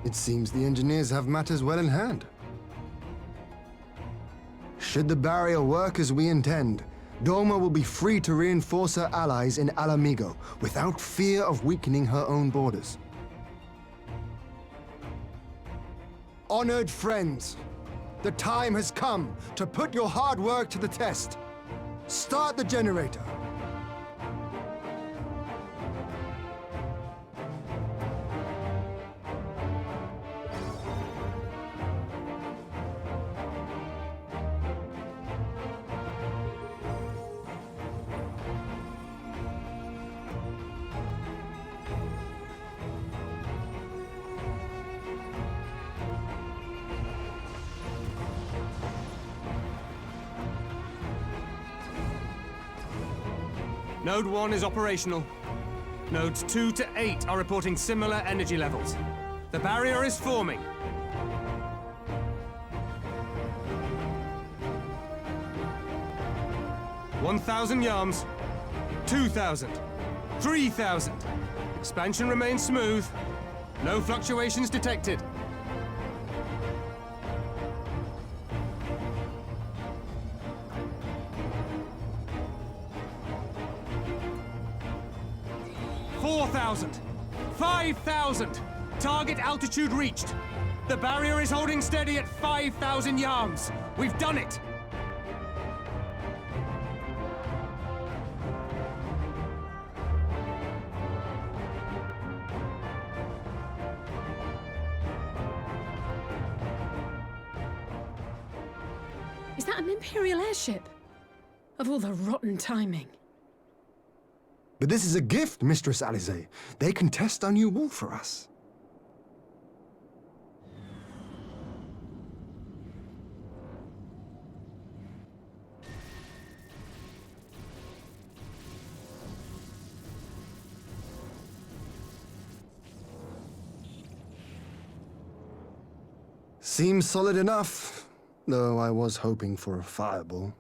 It seems the engineers have matters well in hand. Should the barrier work as we intend, Doma will be free to reinforce her allies in Alamigo without fear of weakening her own borders. Honored friends, the time has come to put your hard work to the test. Start the generator. Node 1 is operational. Nodes 2 to 8 are reporting similar energy levels. The barrier is forming. $1,000 yards, 2,000, 3,000. Expansion remains smooth. No fluctuations detected. $4,000, 5,000. Target altitude reached. The barrier is holding steady at 5,000 yards. We've done it. Is that an Imperial airship? Of all the rotten timing. But this is a gift, Mistress Alize. They can test our new wall for us. Seems solid enough, though I was hoping for a fireball.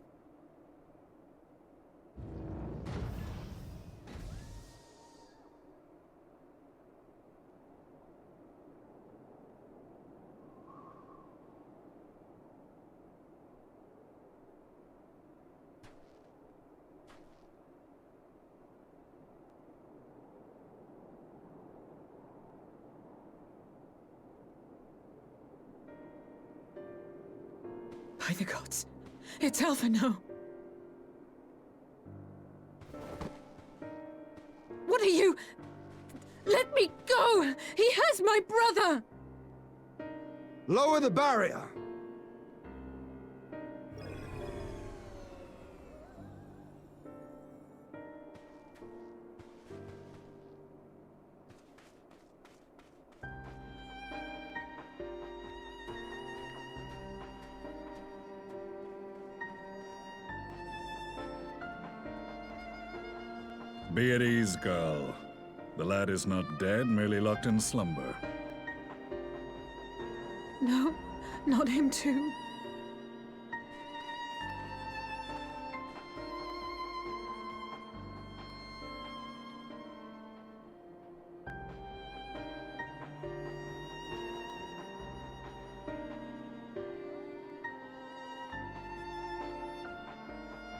By the gods, it's Alpha now. What are you? Let me go! He has my brother! Lower the barrier! Be at ease, girl. The lad is not dead, merely locked in slumber. No, not him too.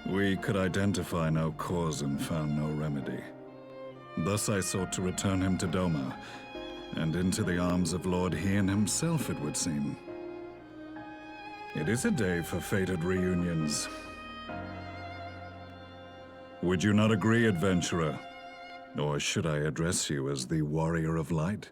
We could identify no cause and found no remedy. Thus I sought to return him to Doma, and into the arms of Lord Hien himself, it would seem. It is a day for fated reunions. Would you not agree, adventurer? Or should I address you as the Warrior of Light?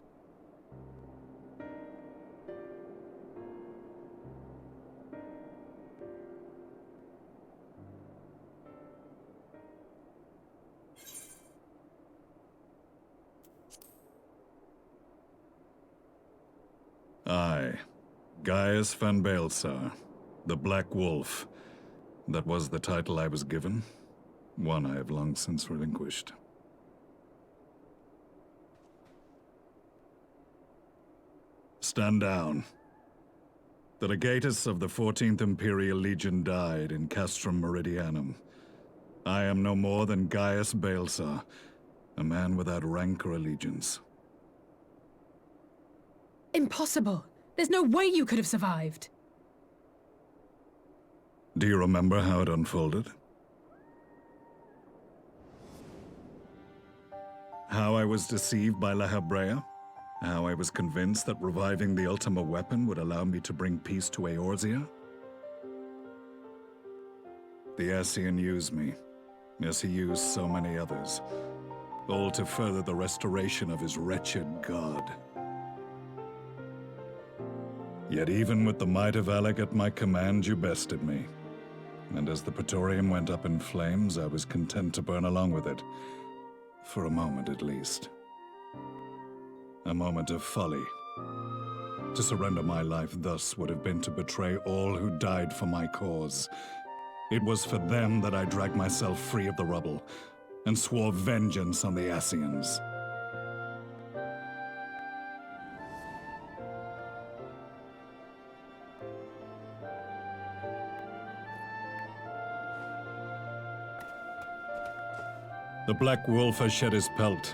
I, Gaius van Baelsar, the Black Wolf. That was the title I was given, one I have long since relinquished. Stand down. The legatus of the 14th Imperial Legion died in Castrum Meridianum. I am no more than Gaius Baelsar, a man without rank or allegiance. Impossible. There's no way you could have survived. Do you remember how it unfolded? How I was deceived by La Habrea? How I was convinced that reviving the Ultima weapon would allow me to bring peace to Eorzea? The Ascian used me, as he used so many others, all to further the restoration of his wretched god. Yet even with the might of Alec at my command, you bested me. And as the Praetorium went up in flames, I was content to burn along with it. For a moment at least. A moment of folly. To surrender my life thus would have been to betray all who died for my cause. It was for them that I dragged myself free of the rubble, and swore vengeance on the Ascians. The Black Wolf has shed his pelt,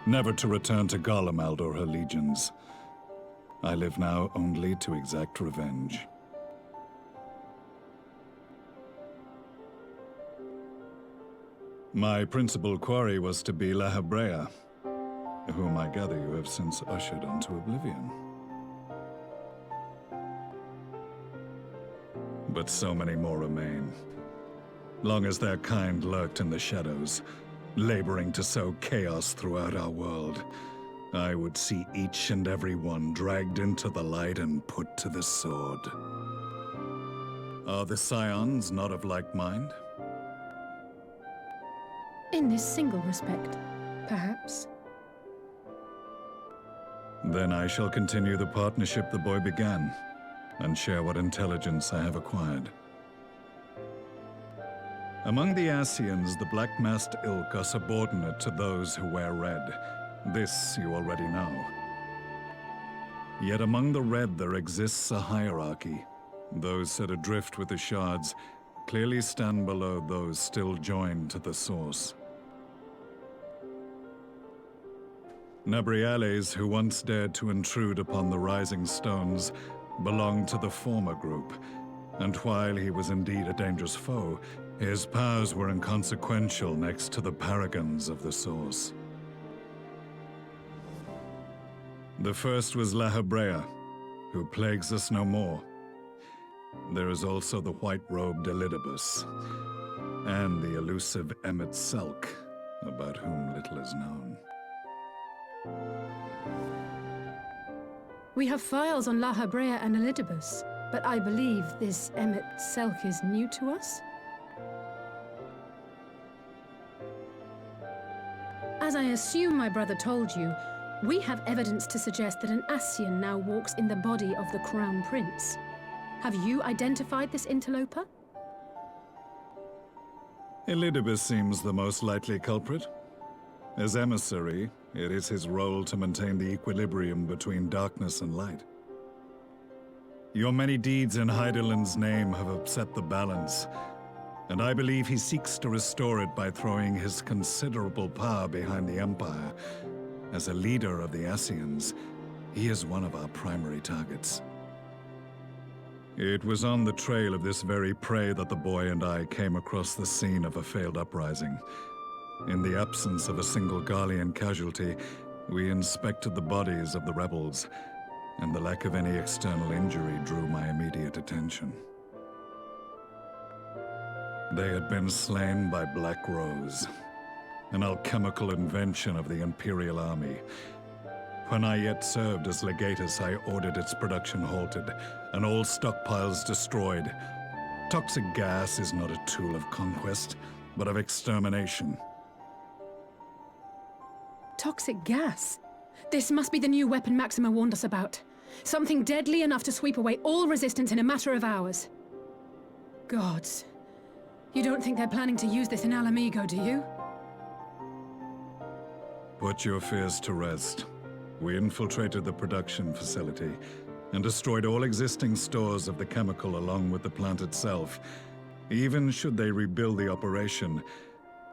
never to return to Garlemald or her legions. I live now only to exact revenge. My principal quarry was to be La Habrea, whom I gather you have since ushered onto oblivion. But so many more remain. Long as their kind lurked in the shadows, laboring to sow chaos throughout our world, I would see each and every one dragged into the light and put to the sword. Are the Scions not of like mind? In this single respect, perhaps. Then I shall continue the partnership the boy began, and share what intelligence I have acquired. Among the Ascians, the Black-Masked Ilk are subordinate to those who wear red. This you already know. Yet among the Red there exists a hierarchy. Those set adrift with the shards clearly stand below those still joined to the source. Nabriales, who once dared to intrude upon the Rising Stones, belonged to the former group, and while he was indeed a dangerous foe, his powers were inconsequential next to the paragons of the Source. The first was La Habrea, who plagues us no more. There is also the white-robed Elidibus, and the elusive Emmet Selk, about whom little is known. We have files on La Habrea and Elidibus, but I believe this Emmet Selk is new to us? As I assume my brother told you, we have evidence to suggest that an Ascian now walks in the body of the Crown Prince. Have you identified this interloper? Elidibus seems the most likely culprit. As emissary, it is his role to maintain the equilibrium between darkness and light. Your many deeds in Hydaelyn's name have upset the balance, and I believe he seeks to restore it by throwing his considerable power behind the Empire. As a leader of the Ascians, he is one of our primary targets. It was on the trail of this very prey that the boy and I came across the scene of a failed uprising. In the absence of a single Garlean casualty, we inspected the bodies of the rebels, and the lack of any external injury drew my immediate attention. They had been slain by Black Rose, an alchemical invention of the Imperial Army. When I yet served as legatus, I ordered its production halted, and all stockpiles destroyed. Toxic gas is not a tool of conquest, but of extermination. Toxic gas? This must be the new weapon Maxima warned us about. Something deadly enough to sweep away all resistance in a matter of hours. Gods. You don't think they're planning to use this in Alamigo, do you? Put your fears to rest. We infiltrated the production facility and destroyed all existing stores of the chemical along with the plant itself. Even should they rebuild the operation,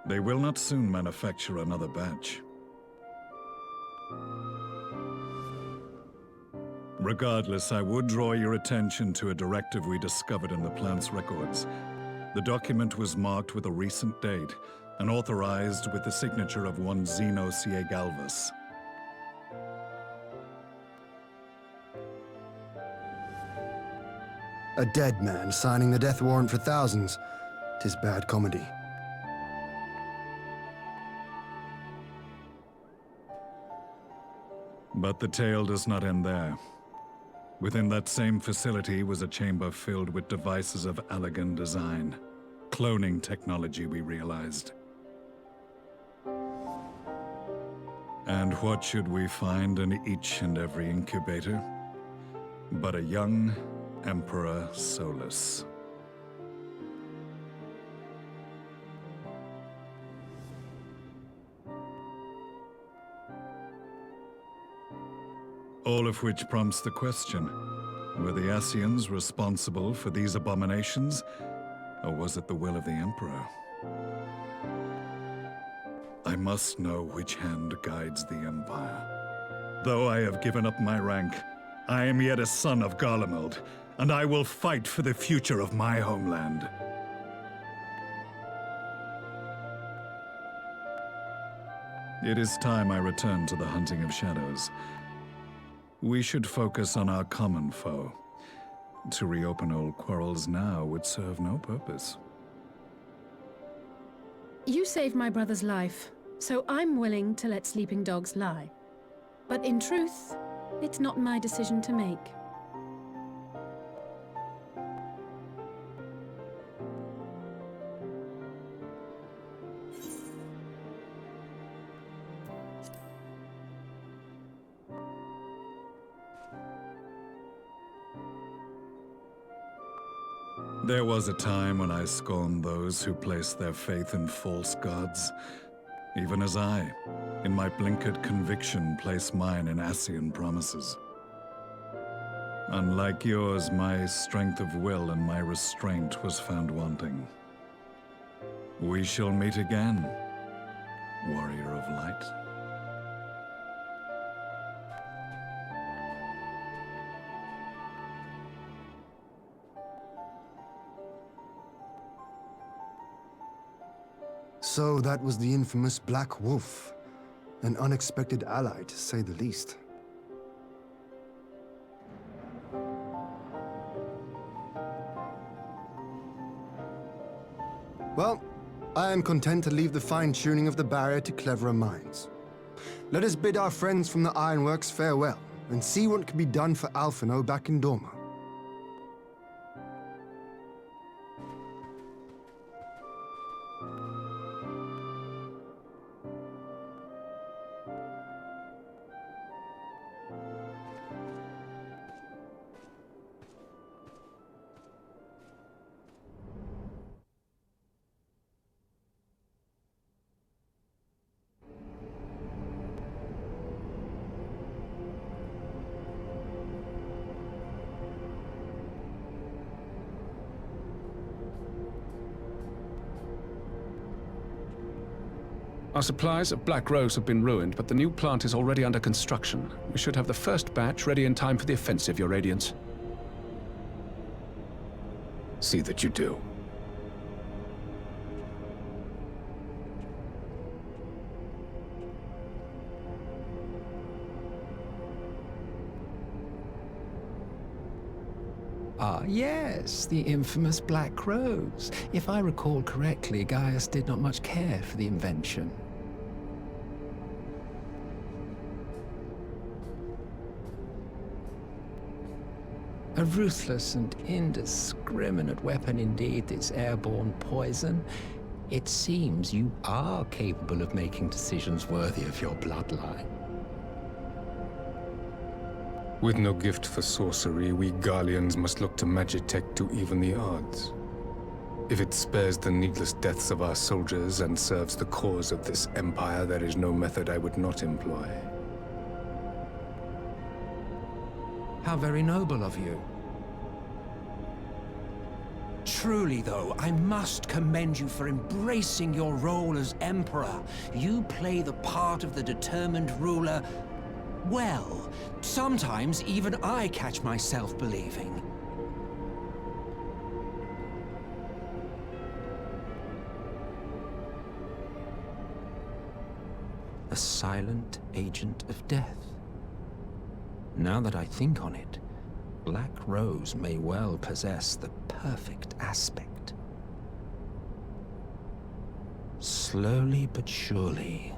they will not soon manufacture another batch. Regardless, I would draw your attention to a directive we discovered in the plant's records. The document was marked with a recent date and authorized with the signature of one Zeno Galvus. A dead man signing the death warrant for thousands. 'Tis bad comedy. But the tale does not end there. Within that same facility was a chamber filled with devices of Allegan design. Cloning technology, we realized. And what should we find in each and every incubator? But a young Emperor Solus. All of which prompts the question, were the Ascians responsible for these abominations, or was it the will of the Emperor? I must know which hand guides the Empire. Though I have given up my rank, I am yet a son of Garlemald, and I will fight for the future of my homeland. It is time I return to the hunting of shadows. We should focus on our common foe. To reopen old quarrels now would serve no purpose. You saved my brother's life, so I'm willing to let sleeping dogs lie. But in truth, it's not my decision to make. There was a time when I scorned those who placed their faith in false gods, even as I, in my blinkered conviction, place mine in Ascian promises. Unlike yours, my strength of will and my restraint was found wanting. We shall meet again, warrior of light. So that was the infamous Black Wolf. An unexpected ally, to say the least. Well, I am content to leave the fine-tuning of the barrier to cleverer minds. Let us bid our friends from the Ironworks farewell, and see what can be done for Alphino back in Dorma. Our supplies of Black Rose have been ruined, but the new plant is already under construction. We should have the first batch ready in time for the offensive, Your Radiance. See that you do. Ah, yes, the infamous Black Rose. If I recall correctly, Gaius did not much care for the invention. A ruthless and indiscriminate weapon indeed, this airborne poison. It seems you are capable of making decisions worthy of your bloodline. With no gift for sorcery, we Garleans must look to Magitech to even the odds. If it spares the needless deaths of our soldiers and serves the cause of this empire, there is no method I would not employ. How very noble of you. Truly, though, I must commend you for embracing your role as Emperor. You play the part of the determined ruler Well, sometimes even I catch myself believing. A silent agent of death. Now that I think on it, Black Rose may well possess the perfect aspect. Slowly but surely,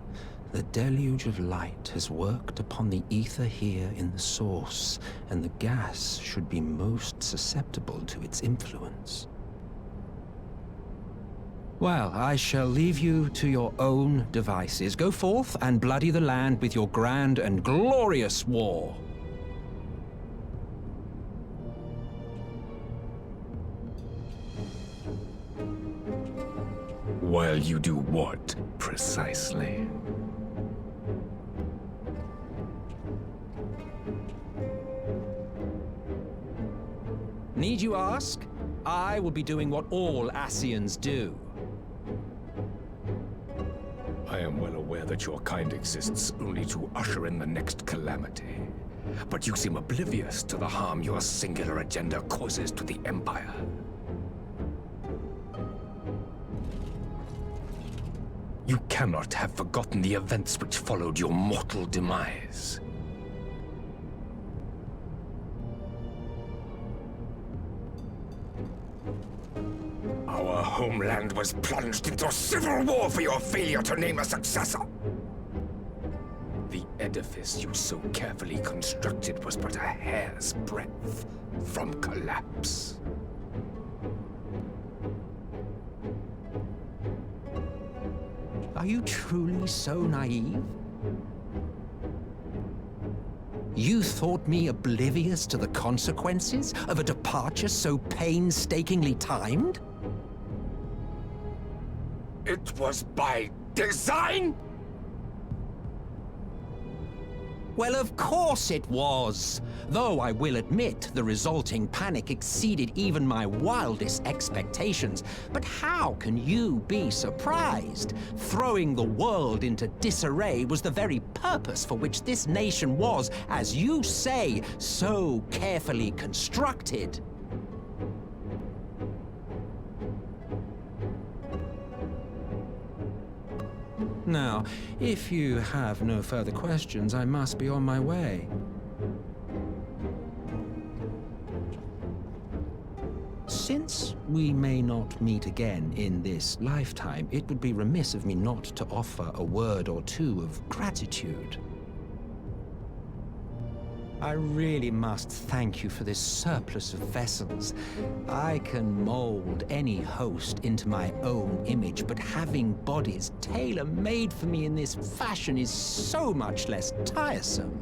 the deluge of light has worked upon the ether here in the source, and the gas should be most susceptible to its influence. Well, I shall leave you to your own devices. Go forth and bloody the land with your grand and glorious war. While you do what, precisely? Need you ask? I will be doing what all Ascians do. I am well aware that your kind exists only to usher in the next calamity. But you seem oblivious to the harm your singular agenda causes to the Empire. You cannot have forgotten the events which followed your mortal demise. Our homeland was plunged into civil war for your failure to name a successor. The edifice you so carefully constructed was but a hair's breadth from collapse. Are you truly so naive? You thought me oblivious to the consequences of a departure so painstakingly timed? It was by design? Well, of course it was. Though I will admit the resulting panic exceeded even my wildest expectations. But how can you be surprised? Throwing the world into disarray was the very purpose for which this nation was, as you say, so carefully constructed. Now, if you have no further questions, I must be on my way. Since we may not meet again in this lifetime, it would be remiss of me not to offer a word or two of gratitude. I really must thank you for this surplus of vessels. I can mold any host into my own image, but having bodies tailor-made for me in this fashion is so much less tiresome.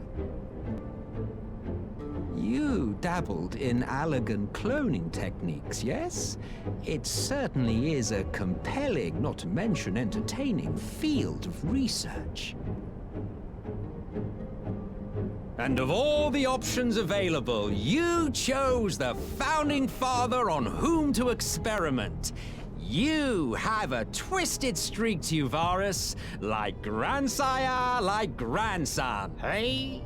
You dabbled in Allagan cloning techniques, yes? It certainly is a compelling, not to mention entertaining, field of research. And of all the options available, you chose the Founding Father on whom to experiment. You have a twisted streak to you, Varus, like grandsire, like grandson, hey?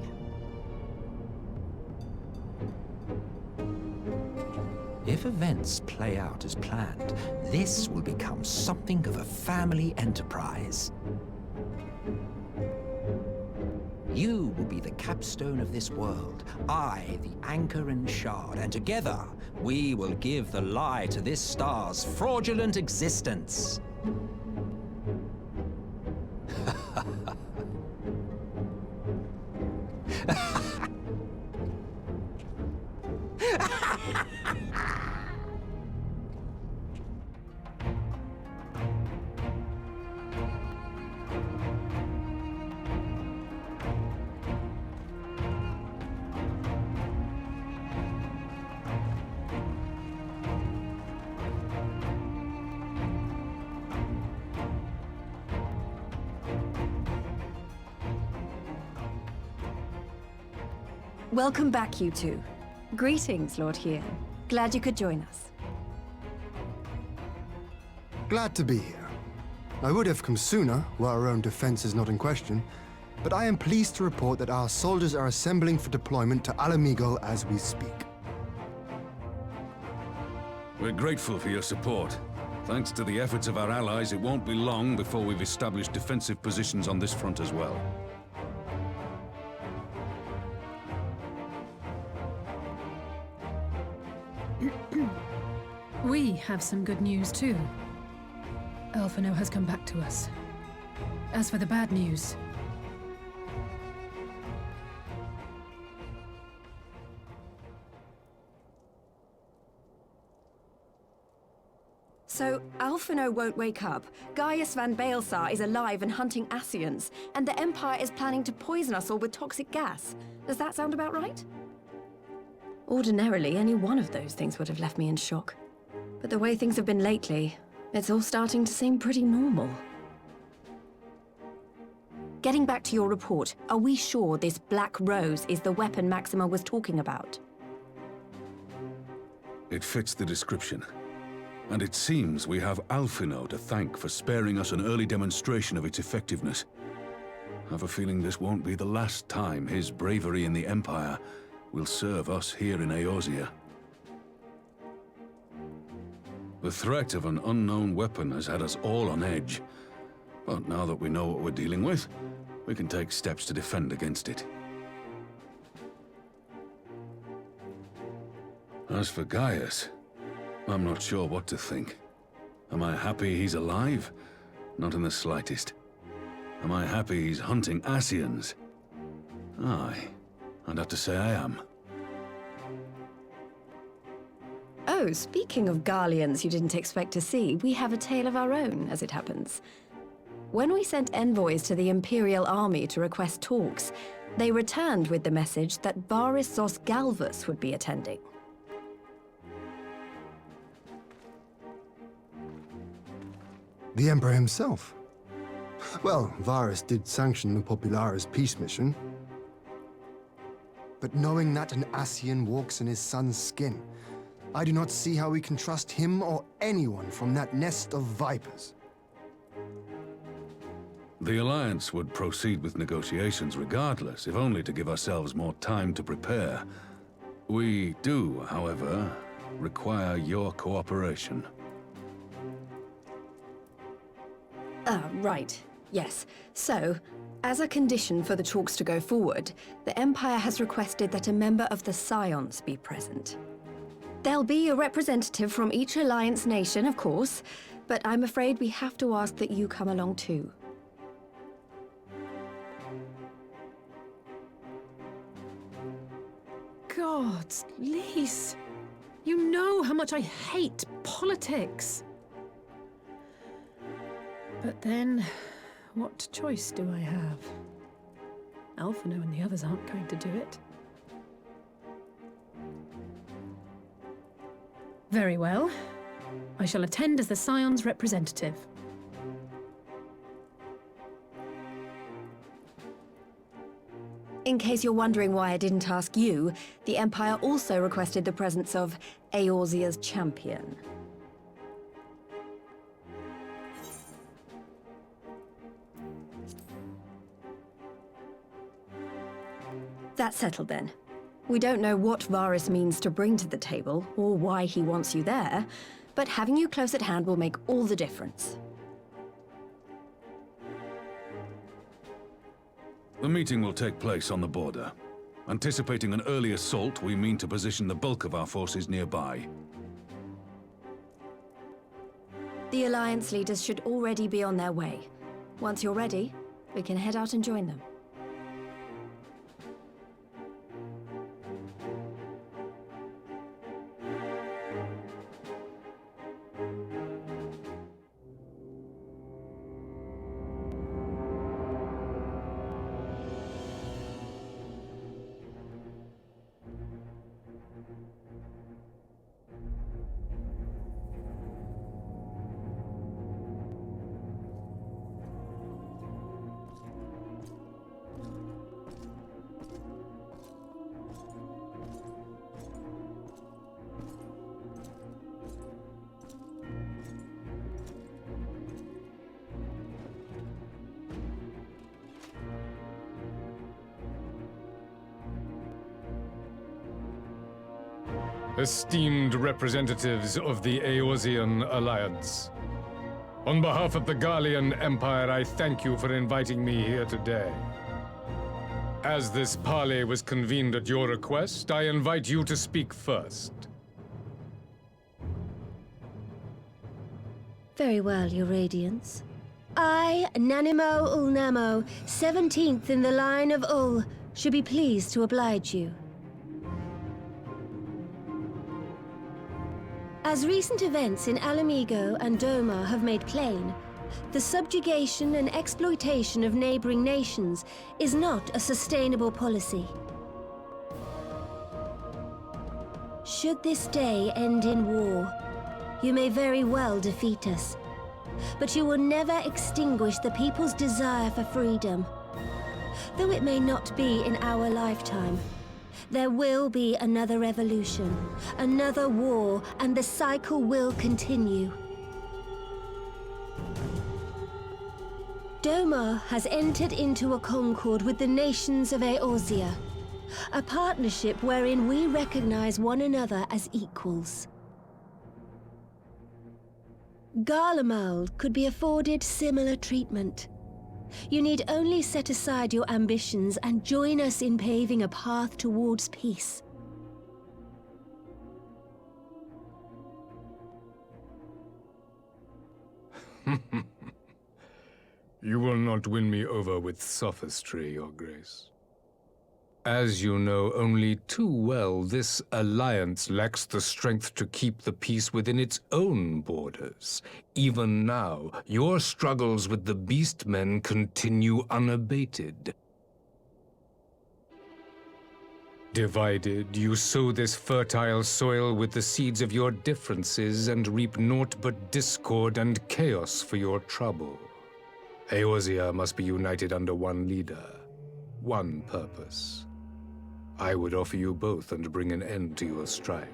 If events play out as planned, this will become something of a family enterprise. You will be the capstone of this world, I the anchor and shard, and together we will give the lie to this star's fraudulent existence. Welcome back, you two. Greetings, Lord Hien. Glad you could join us. Glad to be here. I would have come sooner, were our own defense is not in question. but I am pleased to report that our soldiers are assembling for deployment to Alamigo as we speak. We're grateful for your support. Thanks to the efforts of our allies, it won't be long before we've established defensive positions on this front as well. We have some good news too. Alphino has come back to us. As for the bad news, So, Alphino won't wake up, Gaius van Baelsar is alive and hunting Ascians, and the Empire is planning to poison us all with toxic gas. Does that sound about right? Ordinarily, any one of those things would have left me in shock. But the way things have been lately, it's all starting to seem pretty normal. Getting back to your report, are we sure this Black Rose is the weapon Maxima was talking about? It fits the description. And it seems we have Alphino to thank for sparing us an early demonstration of its effectiveness. I have a feeling this won't be the last time his bravery in the Empire will serve us here in Eorzea. The threat of an unknown weapon has had us all on edge. But now that we know what we're dealing with, we can take steps to defend against it. As for Gaius, I'm not sure what to think. Am I happy he's alive? Not in the slightest. Am I happy he's hunting Ascians? Aye, I'd have to say I am. Oh, speaking of Garleans you didn't expect to see, we have a tale of our own, as it happens. When we sent envoys to the Imperial Army to request talks, they returned with the message that Varys Zos Galvus would be attending. The Emperor himself. Well, Varys did sanction the Popularis peace mission. But knowing that an Ascian walks in his son's skin, I do not see how we can trust him or anyone from that nest of vipers. The Alliance would proceed with negotiations regardless, if only to give ourselves more time to prepare. We do, however, require your cooperation. Right. Yes. So, as a condition for the talks to go forward, the Empire has requested that a member of the Scions be present. There'll be a representative from each Alliance nation, of course, but I'm afraid we have to ask that you come along too. Gods, Lise, you know how much I hate politics. But then, what choice do I have? Alphino and the others aren't going to do it. Very well. I shall attend as the Scion's representative. In case you're wondering why I didn't ask you, the Empire also requested the presence of Eorzea's champion. That's settled then. We don't know what Varys means to bring to the table, or why he wants you there, but having you close at hand will make all the difference. The meeting will take place on the border. Anticipating an early assault, we mean to position the bulk of our forces nearby. The Alliance leaders should already be on their way. Once you're ready, we can head out and join them. esteemed representatives of the Eorzean Alliance. On behalf of the Gallian Empire, I thank you for inviting me here today. As this parley was convened at your request, I invite you to speak first. Very well, Your Radiance. I, Nanimo Ulnamo, 17th in the line of Ul, should be pleased to oblige you. As recent events in Alamigo and Doma have made plain, the subjugation and exploitation of neighboring nations is not a sustainable policy. Should this day end in war, you may very well defeat us, but you will never extinguish the people's desire for freedom. Though it may not be in our lifetime, there will be another revolution, another war, and the cycle will continue. Doma has entered into a concord with the nations of Eorzea, a partnership wherein we recognize one another as equals. Garlemald could be afforded similar treatment. You need only set aside your ambitions and join us in paving a path towards peace. You will not win me over with sophistry, Your Grace. As you know only too well, this alliance lacks the strength to keep the peace within its own borders. Even now, your struggles with the Beastmen continue unabated. Divided, you sow this fertile soil with the seeds of your differences and reap naught but discord and chaos for your trouble. Eorzea must be united under one leader, one purpose. I would offer you both and bring an end to your strife.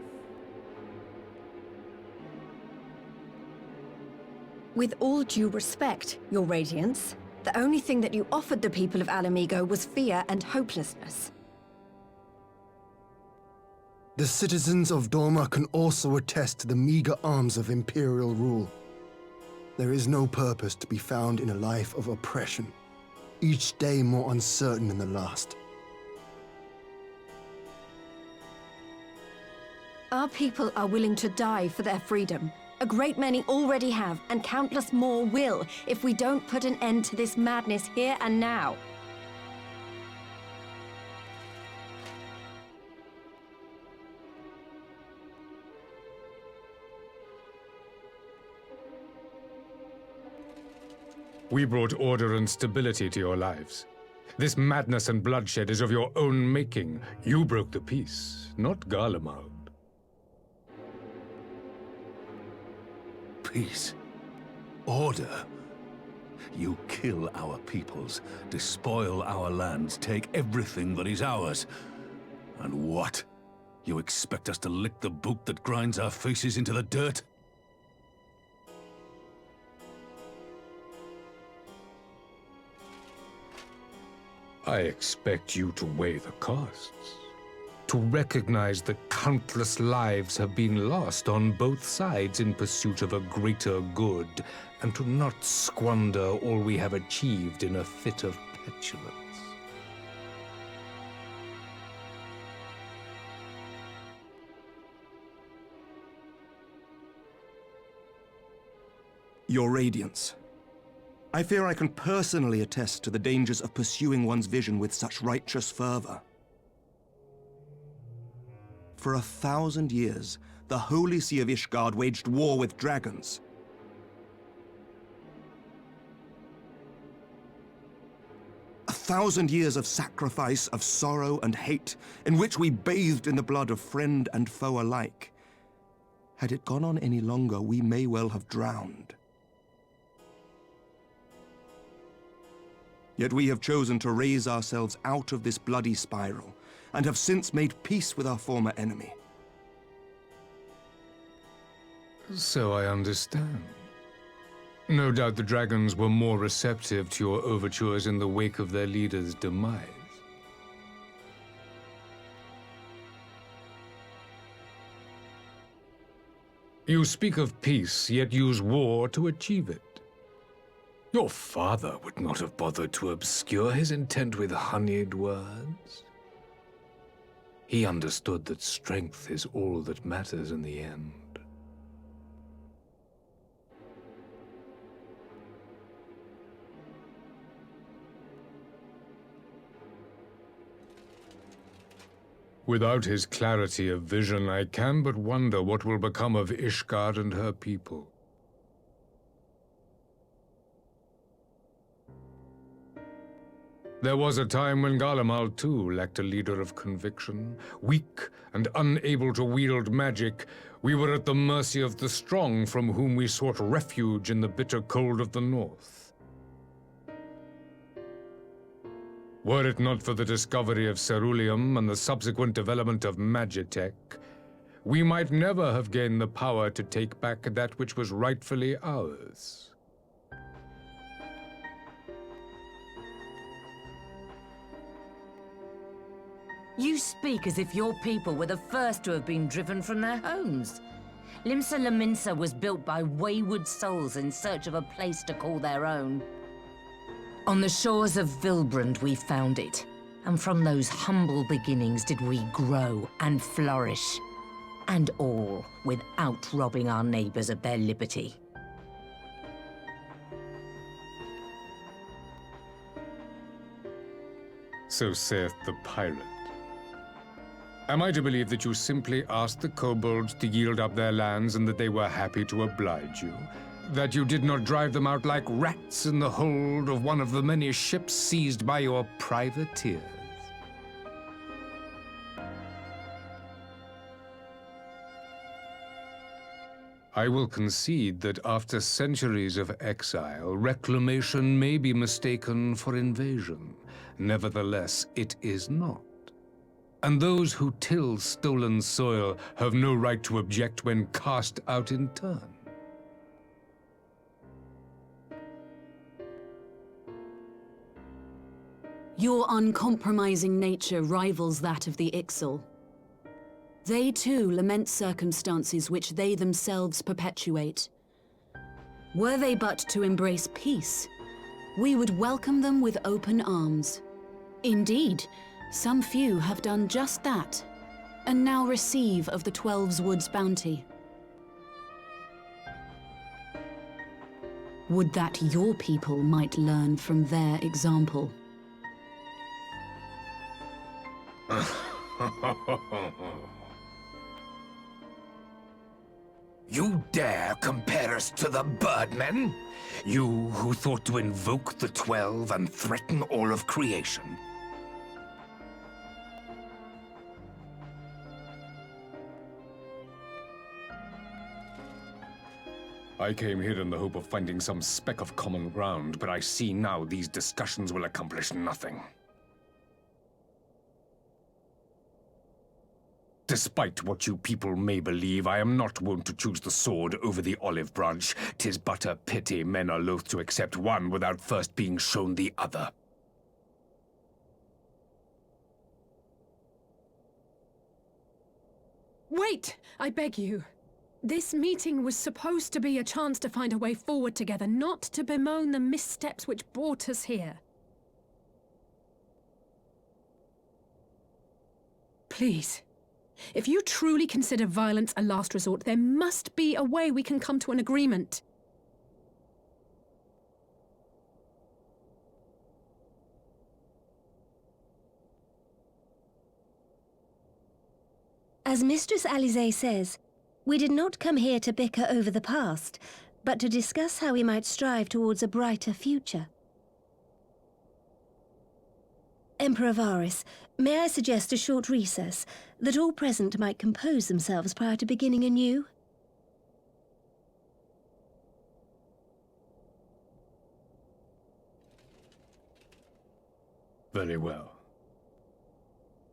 With all due respect, Your Radiance, the only thing that you offered the people of Alamigo was fear and hopelessness. The citizens of Doma can also attest to the meager arms of Imperial rule. There is no purpose to be found in a life of oppression, each day more uncertain than the last. Our people are willing to die for their freedom. A great many already have, and countless more will, if we don't put an end to this madness here and now. We brought order and stability to your lives. This madness and bloodshed is of your own making. You broke the peace, not Garlemald. Peace. Order. You kill our peoples, despoil our lands, take everything that is ours. And what? You expect us to lick the boot that grinds our faces into the dirt? I expect you to weigh the costs. To recognize that countless lives have been lost on both sides in pursuit of a greater good, and to not squander all we have achieved in a fit of petulance. Your Radiance, I fear I can personally attest to the dangers of pursuing one's vision with such righteous fervor. For 1,000 years, the Holy See of Ishgard waged war with dragons. A 1,000 years of sacrifice, of sorrow and hate, in which we bathed in the blood of friend and foe alike. Had it gone on any longer, we may well have drowned. Yet we have chosen to raise ourselves out of this bloody spiral, and have since made peace with our former enemy. So I understand. No doubt the dragons were more receptive to your overtures in the wake of their leader's demise. You speak of peace, yet use war to achieve it. Your father would not have bothered to obscure his intent with honeyed words. He understood that strength is all that matters in the end. Without his clarity of vision, I can but wonder what will become of Ishgard and her people. There was a time when Garlemald too lacked a leader of conviction. Weak and unable to wield magic, we were at the mercy of the strong from whom we sought refuge in the bitter cold of the north. Were it not for the discovery of ceruleum and the subsequent development of Magitech, we might never have gained the power to take back that which was rightfully ours. You speak as if your people were the first to have been driven from their homes. Limsa Lominsa was built by wayward souls in search of a place to call their own. On the shores of Vilbrand we found it, and from those humble beginnings did we grow and flourish. And all without robbing our neighbors of their liberty. So saith the pirate. Am I to believe that you simply asked the kobolds to yield up their lands and that they were happy to oblige you? That you did not drive them out like rats in the hold of one of the many ships seized by your privateers? I will concede that after centuries of exile, reclamation may be mistaken for invasion. Nevertheless, it is not. And those who till stolen soil have no right to object when cast out in turn. Your uncompromising nature rivals that of the Ixal. They too lament circumstances which they themselves perpetuate. Were they but to embrace peace, we would welcome them with open arms. Indeed, some few have done just that, and now receive of the 12's Wood's bounty. Would that your people might learn from their example. You dare compare us to the Birdmen? You who thought to invoke the 12 and threaten all of creation? I came here in the hope of finding some speck of common ground, but I see now these discussions will accomplish nothing. Despite what you people may believe, I am not wont to choose the sword over the olive branch. 'Tis but a pity men are loath to accept one without first being shown the other. Wait! I beg you. This meeting was supposed to be a chance to find a way forward together, not to bemoan the missteps which brought us here. Please. If you truly consider violence a last resort, there must be a way we can come to an agreement. As Mistress Alisaie says, we did not come here to bicker over the past, but to discuss how we might strive towards a brighter future. Emperor Varys, may I suggest a short recess, that all present might compose themselves prior to beginning anew? Very well.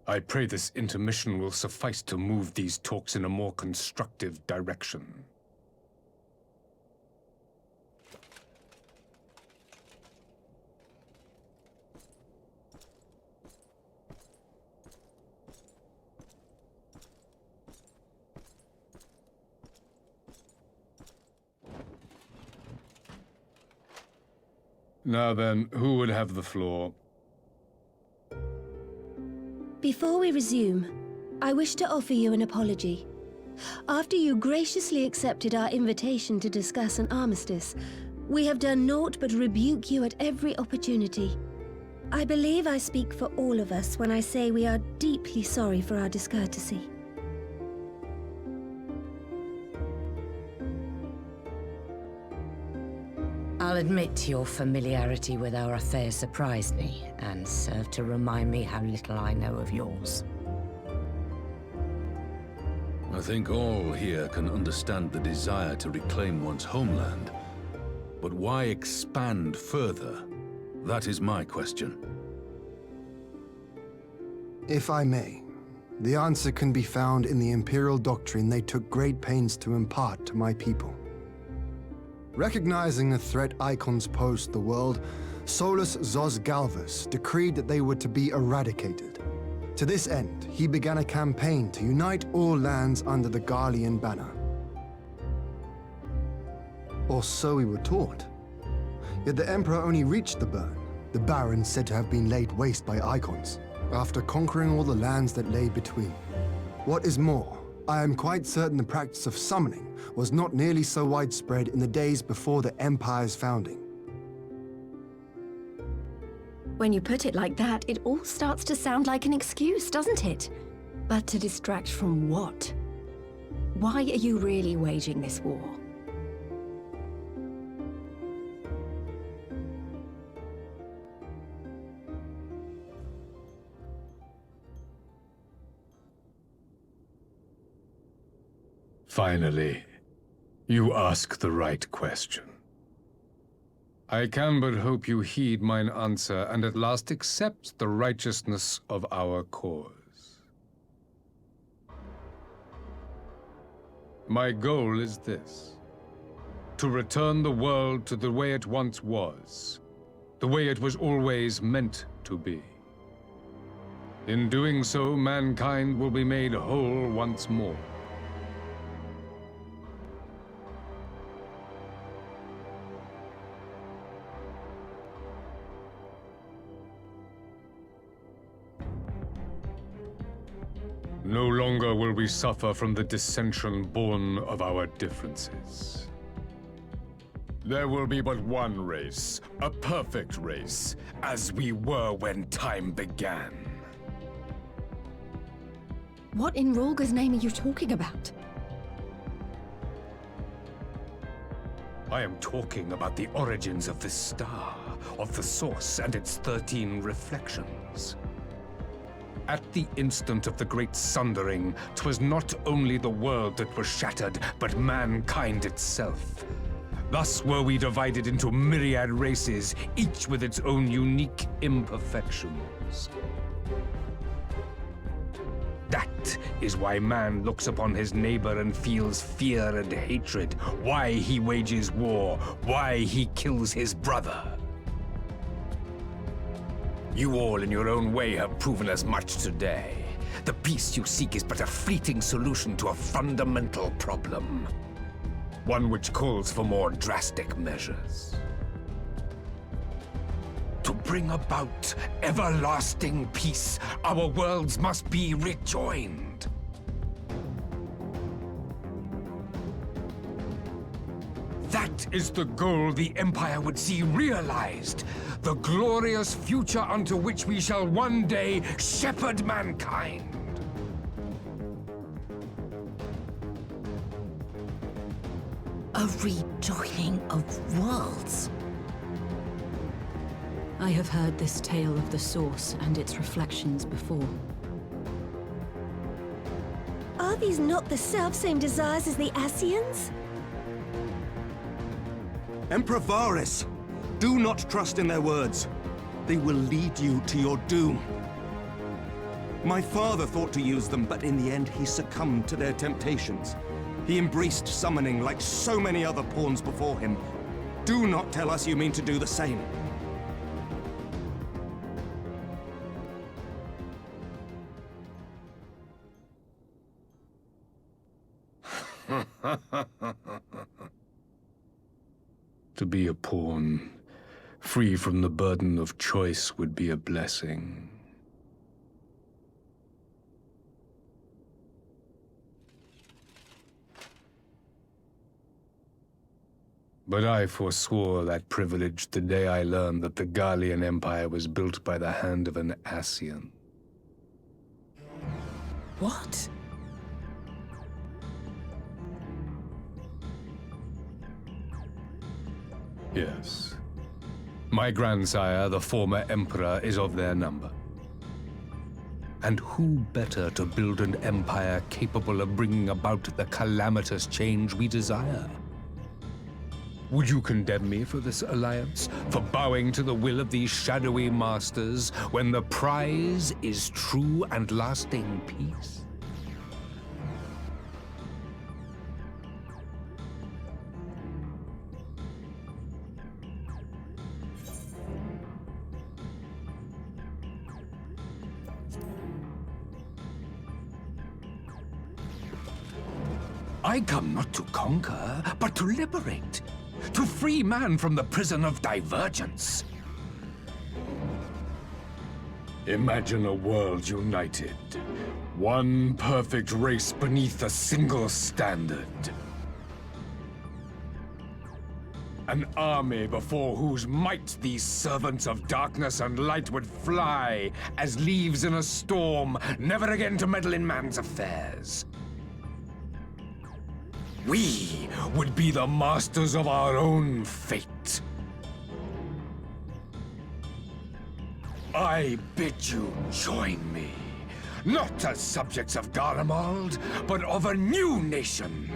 I pray this intermission will suffice to move these talks in a more constructive direction. Now then, who would have the floor? Before we resume, I wish to offer you an apology. After you graciously accepted our invitation to discuss an armistice, we have done naught but rebuke you at every opportunity. I believe I speak for all of us when I say we are deeply sorry for our discourtesy. I'll admit your familiarity with our affairs surprised me, and served to remind me how little I know of yours. I think all here can understand the desire to reclaim one's homeland. But why expand further? That is my question. If I may, the answer can be found in the Imperial doctrine they took great pains to impart to my people. Recognizing the threat icons posed to the world, Solus Zos Galvus decreed that they were to be eradicated. To this end, he began a campaign to unite all lands under the Garlean banner. Or so we were taught. Yet the Emperor only reached the burn, the barren said to have been laid waste by icons, after conquering all the lands that lay between. What is more, I am quite certain the practice of summoning was not nearly so widespread in the days before the Empire's founding. When you put it like that, it all starts to sound like an excuse, doesn't it? But to distract from what? Why are you really waging this war? Finally, you ask the right question. I can but hope you heed mine answer and at last accept the righteousness of our cause. My goal is this: to return the world to the way it once was, the way it was always meant to be. In doing so, mankind will be made whole once more. No longer will we suffer from the dissension born of our differences. There will be but one race, a perfect race, as we were when time began. What in Rhalgr's name are you talking about? I am talking about the origins of this star, of the source and its 13 reflections. At the instant of the great sundering, 'twas not only the world that was shattered, but mankind itself. Thus were we divided into myriad races, each with its own unique imperfections. That is why man looks upon his neighbor and feels fear and hatred, why he wages war, why he kills his brother. You all in your own way have proven as much today. The peace you seek is but a fleeting solution to a fundamental problem. One which calls for more drastic measures. To bring about everlasting peace, our worlds must be rejoined. That is the goal the Empire would see realized. The glorious future unto which we shall one day shepherd mankind. A rejoining of worlds. I have heard this tale of the Source and its reflections before. Are these not the self-same desires as the Ascians? Emperor Varys, do not trust in their words. They will lead you to your doom. My father thought to use them, but in the end he succumbed to their temptations. He embraced summoning like so many other pawns before him. Do not tell us you mean to do the same. To be a pawn, free from the burden of choice would be a blessing. But I forswore that privilege the day I learned that the Garlean Empire was built by the hand of an Ascian. What? Yes. My grandsire, the former Emperor, is of their number. And who better to build an empire capable of bringing about the calamitous change we desire? Would you condemn me for this alliance? For bowing to the will of these shadowy masters, when the prize is true and lasting peace? I come not to conquer, but to liberate. To free man from the prison of divergence. Imagine a world united. One perfect race beneath a single standard. An army before whose might these servants of darkness and light would fly as leaves in a storm, never again to meddle in man's affairs. We would be the masters of our own fate. I bid you join me, not as subjects of Garlemald, but of a new nation.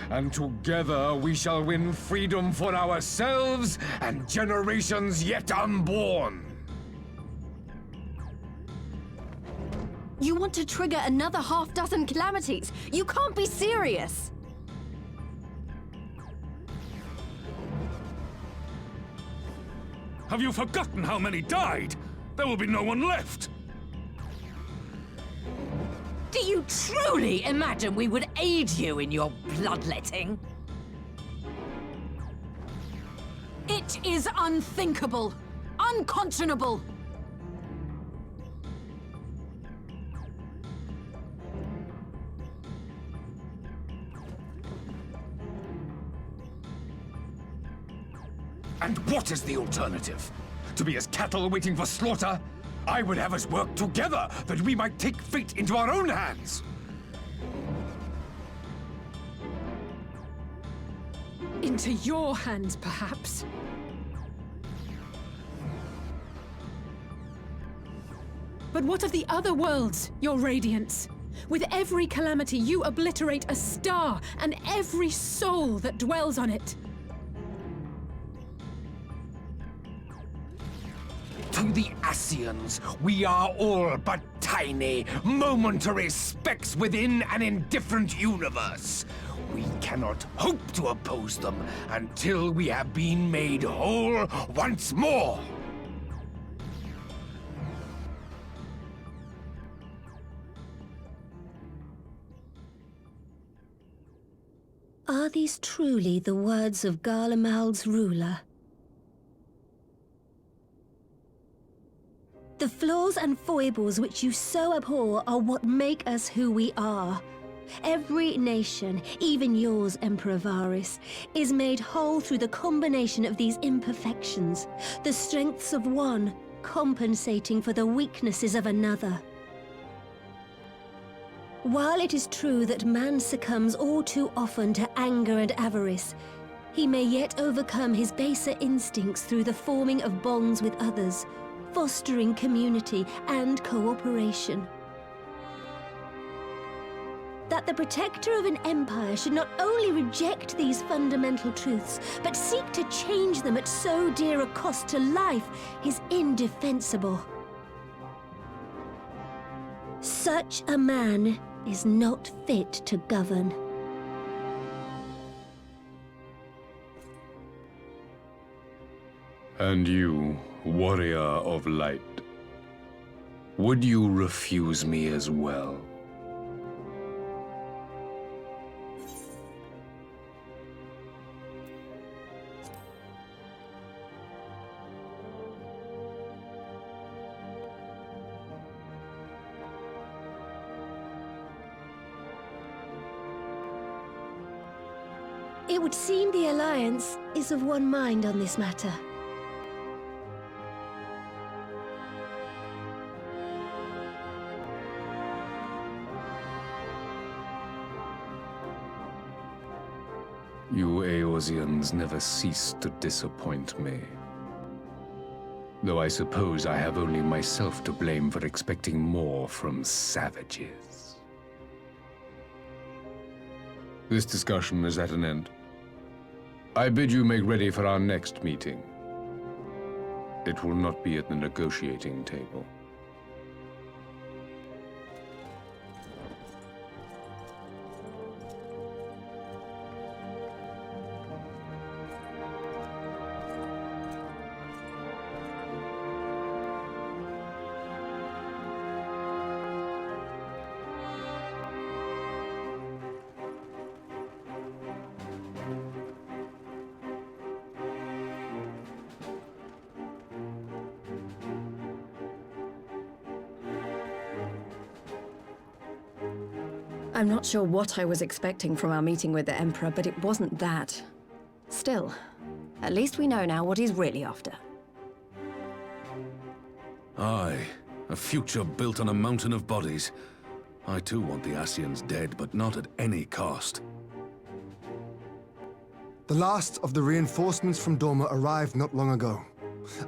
And together we shall win freedom for ourselves and generations yet unborn. You want to trigger another half-dozen calamities? You can't be serious! Have you forgotten how many died? There will be no one left! Do you truly imagine we would aid you in your bloodletting? It is unthinkable! Unconscionable! And what is the alternative? To be as cattle waiting for slaughter? I would have us work together, that we might take fate into our own hands! Into your hands, perhaps? But what of the other worlds, your radiance? With every calamity, you obliterate a star and every soul that dwells on it. To the Ascians, we are all but tiny, momentary specks within an indifferent universe. We cannot hope to oppose them until we have been made whole once more. Are these truly the words of Garlemald's ruler? The flaws and foibles which you so abhor are what make us who we are. Every nation, even yours, Emperor Varys, is made whole through the combination of these imperfections, the strengths of one compensating for the weaknesses of another. While it is true that man succumbs all too often to anger and avarice, he may yet overcome his baser instincts through the forming of bonds with others, fostering community and cooperation. That the protector of an empire should not only reject these fundamental truths, but seek to change them at so dear a cost to life is indefensible. Such a man is not fit to govern. And you, warrior of light, would you refuse me as well? It would seem the Alliance is of one mind on this matter. You Eorzeans never cease to disappoint me. Though I suppose I have only myself to blame for expecting more from savages. This discussion is at an end. I bid you make ready for our next meeting. It will not be at the negotiating table. I'm not sure what I was expecting from our meeting with the Emperor, but it wasn't that. Still, at least we know now what he's really after. Aye, a future built on a mountain of bodies. I too want the Ascians dead, but not at any cost. The last of the reinforcements from Dorma arrived not long ago.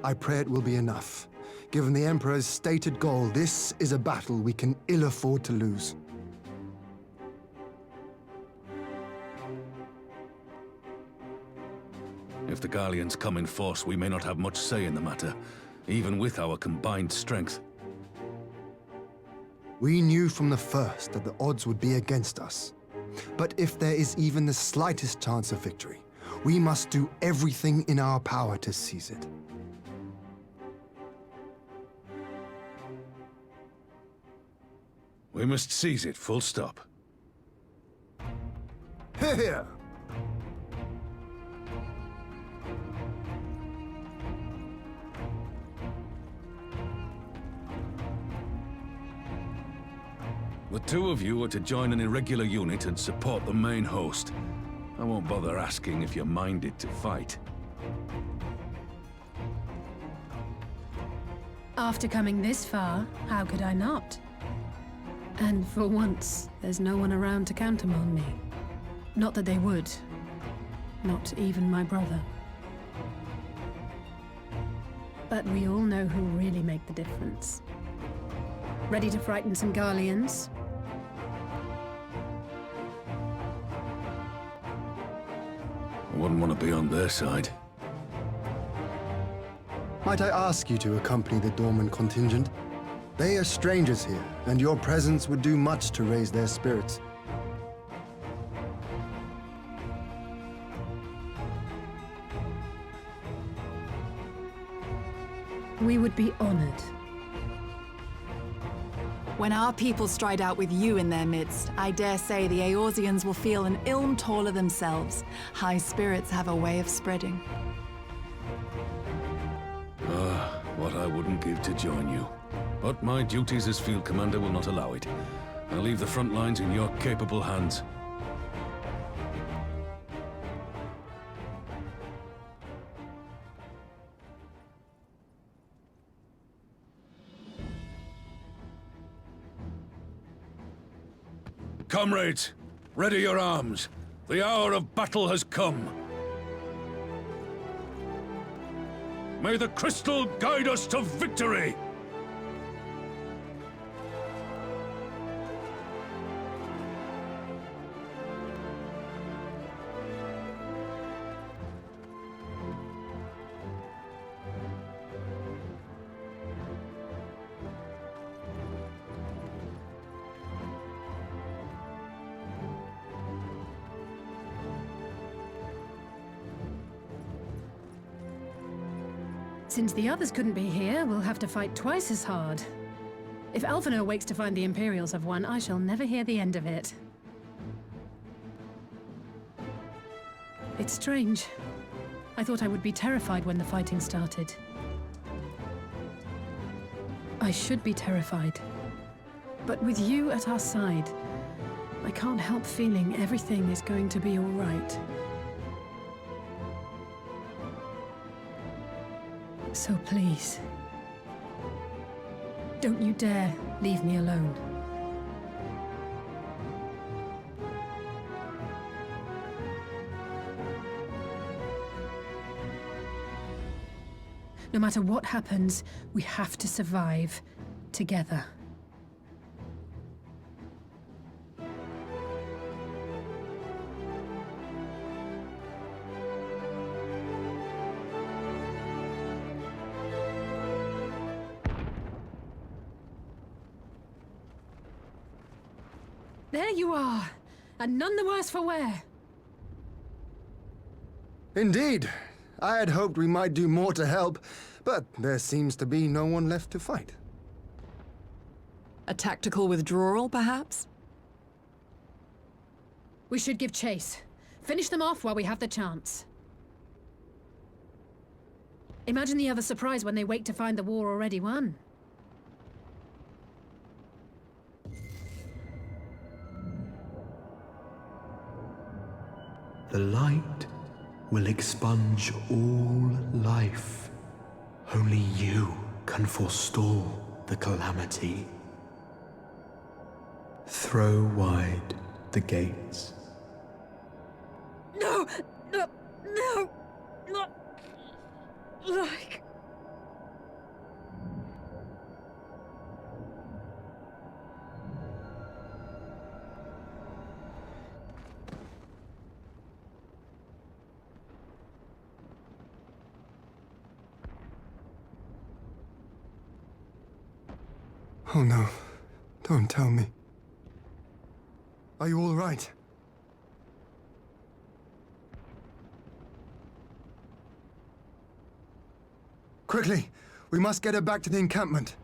I pray it will be enough. Given the Emperor's stated goal, this is a battle we can ill afford to lose. If the Garleans come in force, we may not have much say in the matter, even with our combined strength. We knew from the first that the odds would be against us. But if there is even the slightest chance of victory, we must do everything in our power to seize it. We must seize it, full stop. Hear, hear! The two of you are to join an irregular unit and support the main host. I won't bother asking if you're minded to fight. After coming this far, how could I not? And for once, there's no one around to count 'em on me. Not that they would. Not even my brother. But we all know who really make the difference. Ready to frighten some Garleans? I wouldn't want to be on their side. Might I ask you to accompany the Dorman contingent? They are strangers here, and your presence would do much to raise their spirits. We would be honored. When our people stride out with you in their midst, I dare say the Eorzeans will feel an ilm taller themselves. High spirits have a way of spreading. What I wouldn't give to join you. But my duties as field commander will not allow it. I'll leave the front lines in your capable hands. Comrades, ready your arms. The hour of battle has come. May the crystal guide us to victory! Since the others couldn't be here, we'll have to fight twice as hard. If Alphinaud wakes to find the Imperials have won, I shall never hear the end of it. It's strange. I thought I would be terrified when the fighting started. I should be terrified. But with you at our side, I can't help feeling everything is going to be all right. So please, don't you dare leave me alone. No matter what happens, we have to survive together. There you are, and none the worse for wear. Indeed. I had hoped we might do more to help, but there seems to be no one left to fight. A tactical withdrawal, perhaps? We should give chase. Finish them off while we have the chance. Imagine the other surprise when they wake to find the war already won. The light will expunge all life. Only you can forestall the calamity. Throw wide the gates. No! No! No! Not like... Oh no. Don't tell me. Are you all right? Quickly! We must get her back to the encampment.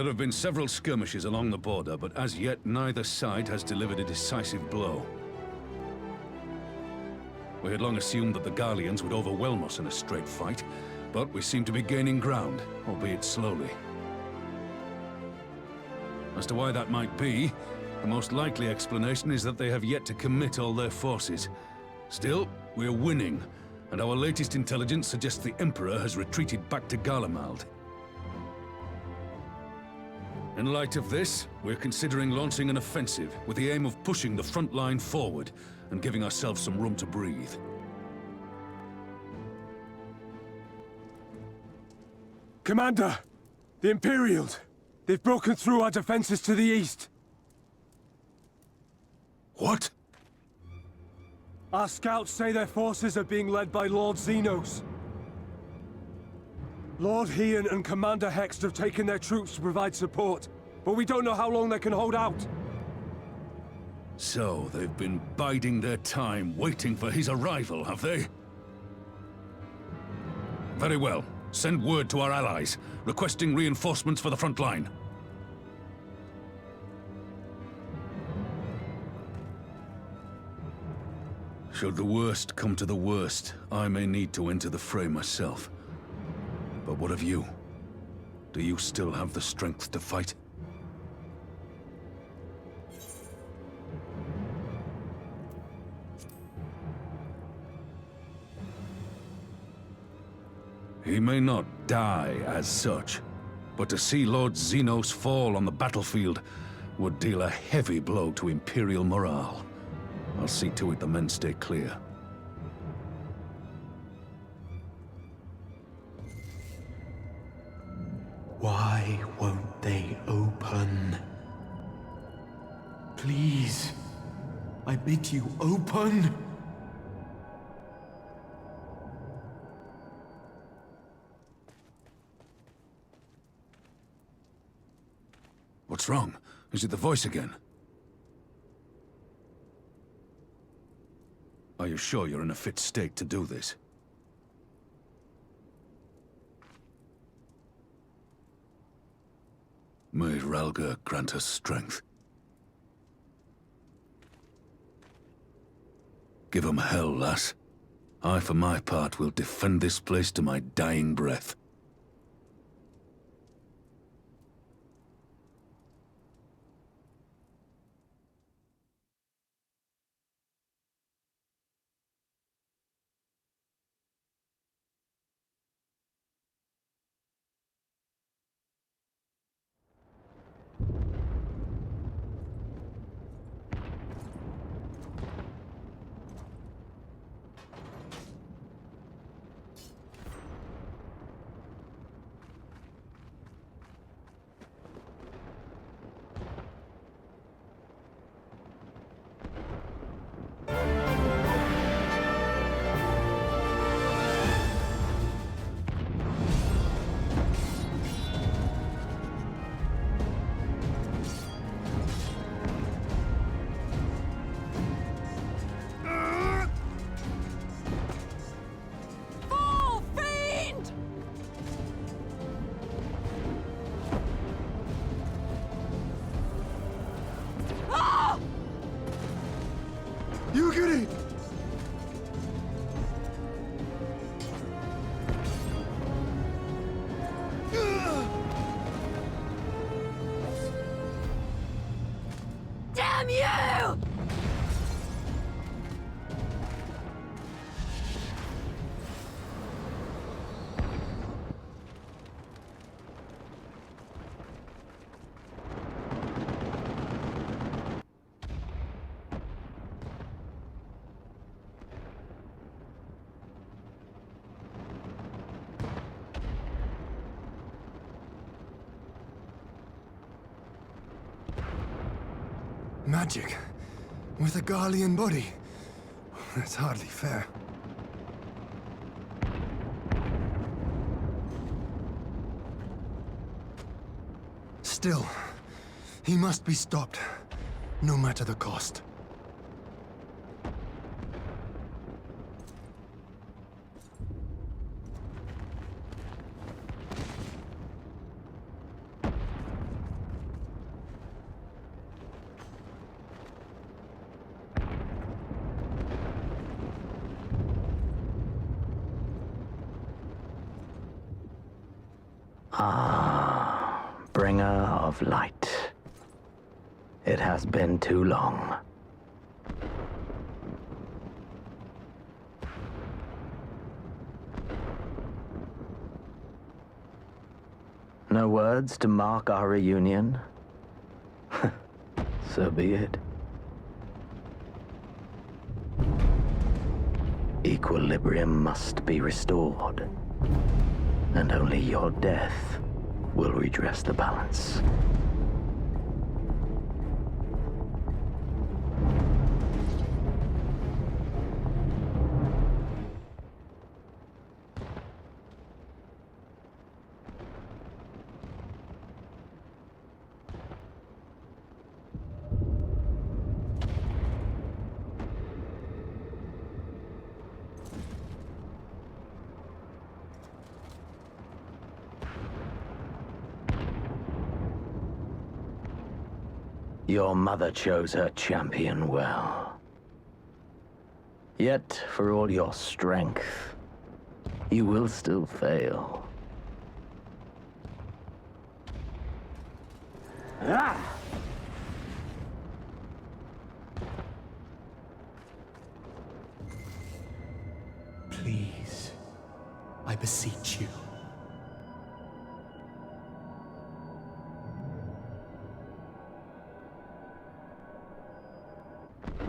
There have been several skirmishes along the border, but as yet neither side has delivered a decisive blow. We had long assumed that the Garleans would overwhelm us in a straight fight, but we seem to be gaining ground, albeit slowly. As to why that might be, the most likely explanation is that they have yet to commit all their forces. Still, we're winning, and our latest intelligence suggests the Emperor has retreated back to Garlemald. In light of this, we're considering launching an offensive with the aim of pushing the front line forward and giving ourselves some room to breathe. Commander! The Imperials! They've broken through our defenses to the east! What? Our scouts say their forces are being led by Lord Xenos. Lord Hien and Commander Hext have taken their troops to provide support, but we don't know how long they can hold out. So, they've been biding their time, waiting for his arrival, have they? Very well. Send word to our allies, requesting reinforcements for the front line. Should the worst come to the worst, I may need to enter the fray myself. But what of you? Do you still have the strength to fight? He may not die as such, but to see Lord Xenos fall on the battlefield would deal a heavy blow to Imperial morale. I'll see to it the men stay clear. Why won't they open? Please. I bid you open! What's wrong? Is it the voice again? Are you sure you're in a fit state to do this? May Ralga grant us strength. Give 'em hell, lass. I, for my part, will defend this place to my dying breath. You get it! Damn you! Magic? With a Garlean body? That's hardly fair. Still, he must be stopped, no matter the cost. Ah, bringer of light. It has been too long. No words to mark our reunion? So be it. Equilibrium must be restored. And only your death will redress the balance. Your mother chose her champion well. Yet, for all your strength, you will still fail. Ah! Please, I beseech you.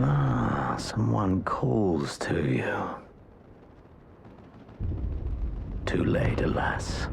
Ah, someone calls to you. Too late, alas.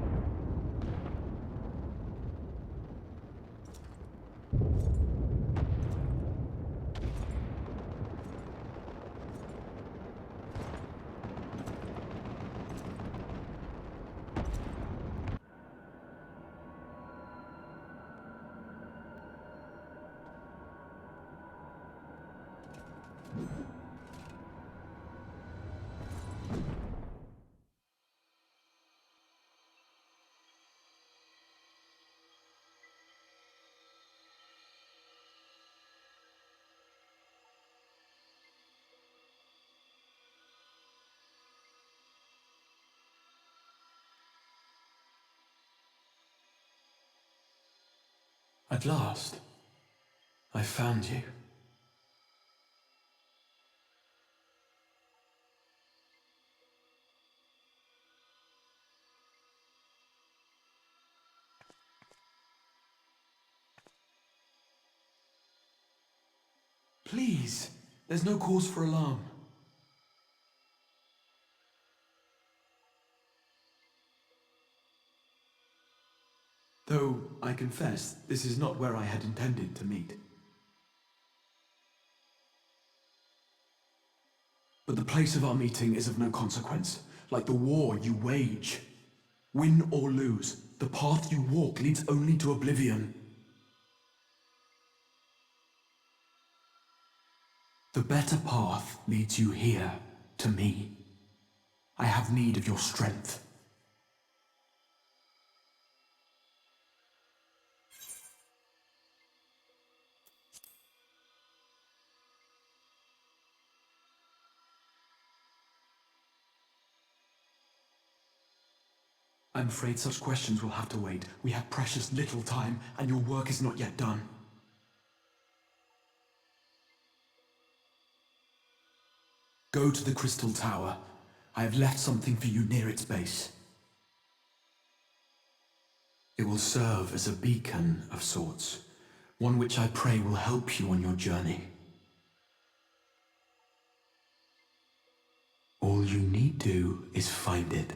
At last, I found you. Please, there's no cause for alarm. Though, I confess, this is not where I had intended to meet. But the place of our meeting is of no consequence, like the war you wage. Win or lose, the path you walk leads only to oblivion. The better path leads you here, to me. I have need of your strength. I'm afraid such questions will have to wait. We have precious little time, and your work is not yet done. Go to the Crystal Tower. I have left something for you near its base. It will serve as a beacon of sorts, one which I pray will help you on your journey. All you need do is find it.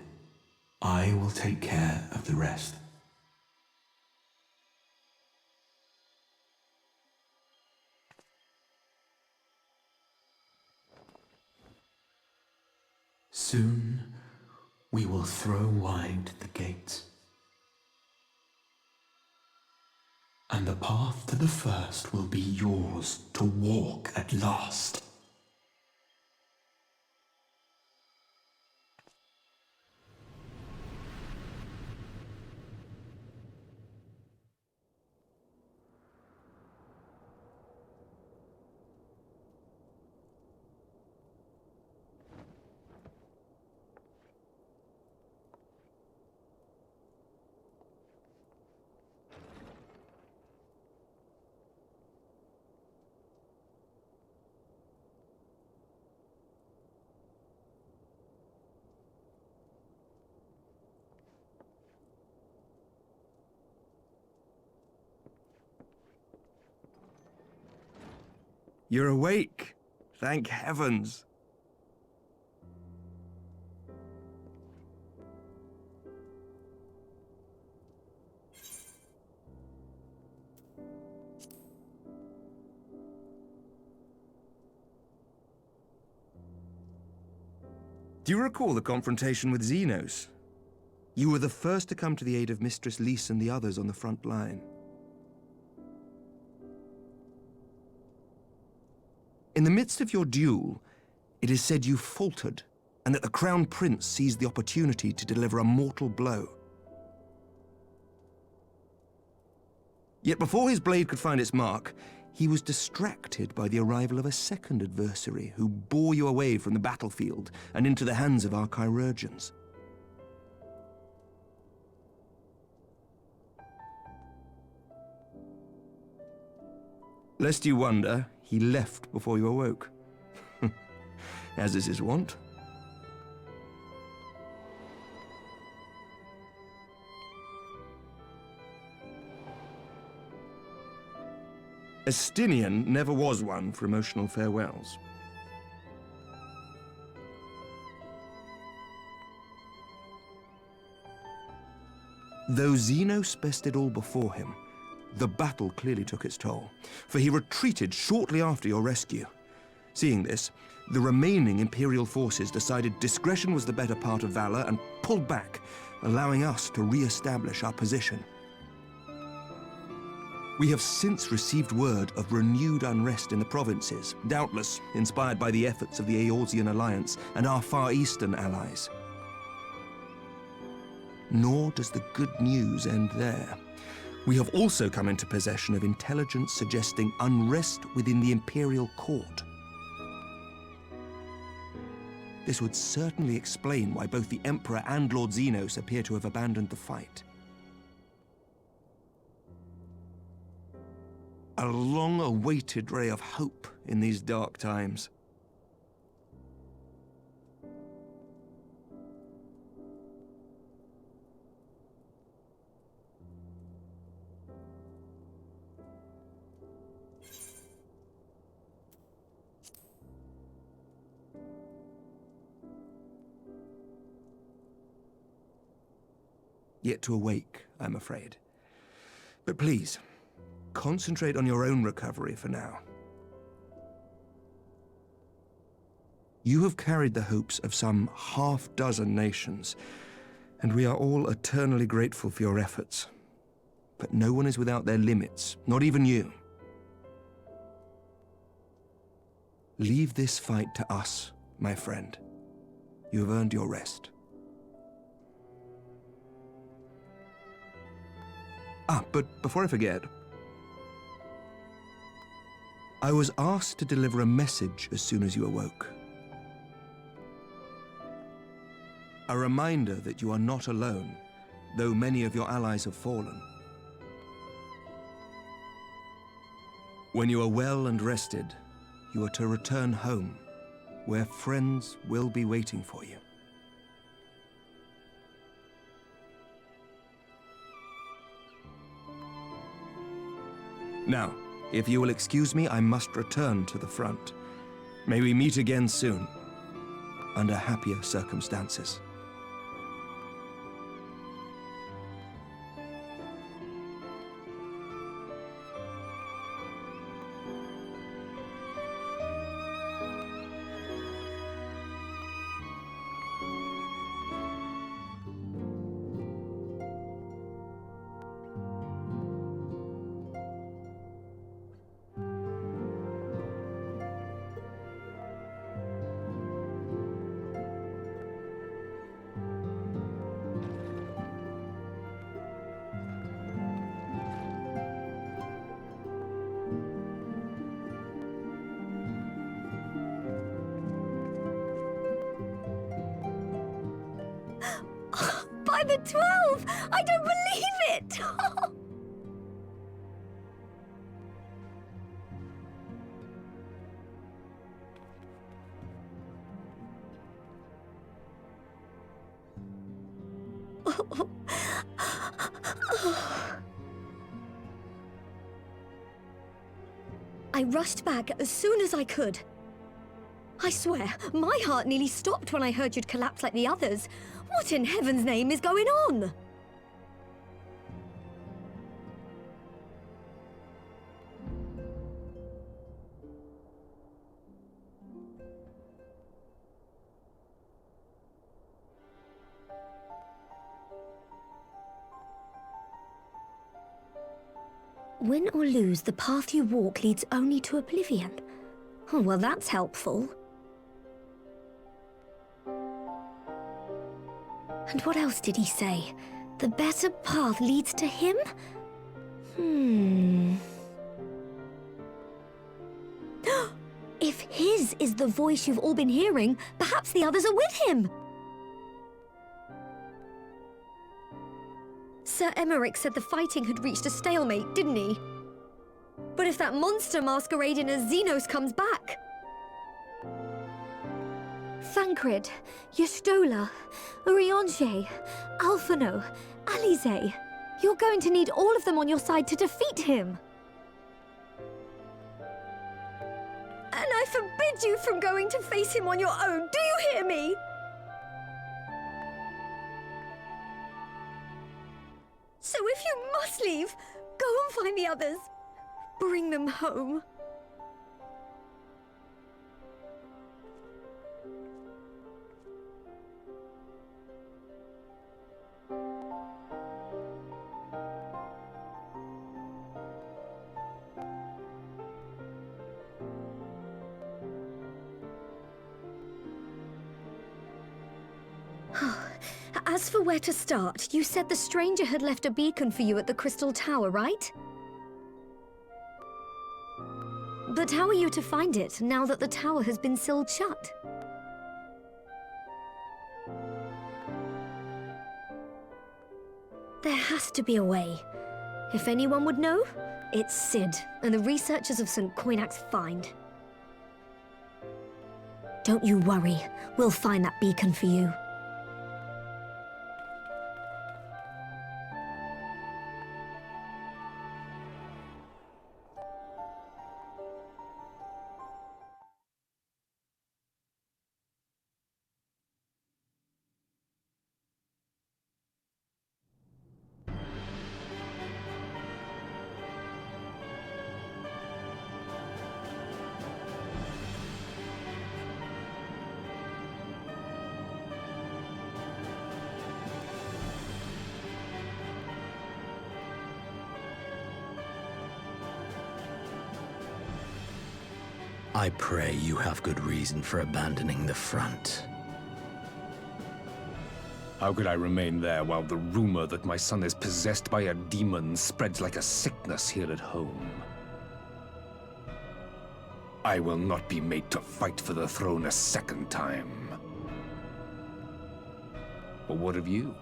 I will take care of the rest. Soon, we will throw wide the gates. And the path to the first will be yours to walk at last. You're awake. Thank heavens. Do you recall the confrontation with Xenos? You were the first to come to the aid of Mistress Lys and the others on the front line. In the midst of your duel, it is said you faltered, and that the Crown Prince seized the opportunity to deliver a mortal blow. Yet before his blade could find its mark, he was distracted by the arrival of a second adversary who bore you away from the battlefield and into the hands of our chirurgeons. Lest you wonder, he left before you awoke. As is his wont. Estinian never was one for emotional farewells. Though Xenos bested all before him, the battle clearly took its toll, for he retreated shortly after your rescue. Seeing this, the remaining Imperial forces decided discretion was the better part of valor and pulled back, allowing us to re-establish our position. We have since received word of renewed unrest in the provinces, doubtless inspired by the efforts of the Eorzean Alliance and our Far Eastern allies. Nor does the good news end there. We have also come into possession of intelligence suggesting unrest within the Imperial Court. This would certainly explain why both the Emperor and Lord Xenos appear to have abandoned the fight. a long-awaited ray of hope in these dark times. Yet to awake, I'm afraid. But please, concentrate on your own recovery for now. You have carried the hopes of some half-dozen nations, and we are all eternally grateful for your efforts. But no one is without their limits, not even you. Leave this fight to us, my friend. You have earned your rest. But before I forget, I was asked to deliver a message as soon as you awoke. A reminder that you are not alone, though many of your allies have fallen. When you are well and rested, you are to return home, where friends will be waiting for you. Now, if you will excuse me, I must return to the front. May we meet again soon, under happier circumstances. By the 12! I don't believe it! I rushed back as soon as I could. I swear, my heart nearly stopped when I heard you'd collapsed like the others. What in heaven's name is going on? Win or lose, the path you walk leads only to oblivion. Oh, well, that's helpful. And what else did he say? The better path leads to him? If his is the voice you've all been hearing, perhaps the others are with him. Sir Emmerich said the fighting had reached a stalemate, didn't he? But if that monster masquerading as Xenos comes back... Thancred, Yestola, Urianger, Alphino, Alize. You're going to need all of them on your side to defeat him. And I forbid you from going to face him on your own, do you hear me? So if you must leave, go and find the others. Bring them home. As for where to start, you said the stranger had left a beacon for you at the Crystal Tower, right? But how are you to find it, now that the tower has been sealed shut? There has to be a way. If anyone would know, It's Sid, and the researchers of St. Coinac's find. Don't you worry. We'll find that beacon for you. I pray you have good reason for abandoning the front. How could I remain there while the rumor that my son is possessed by a demon spreads like a sickness here at home? I will not be made to fight for the throne a second time. But what of you?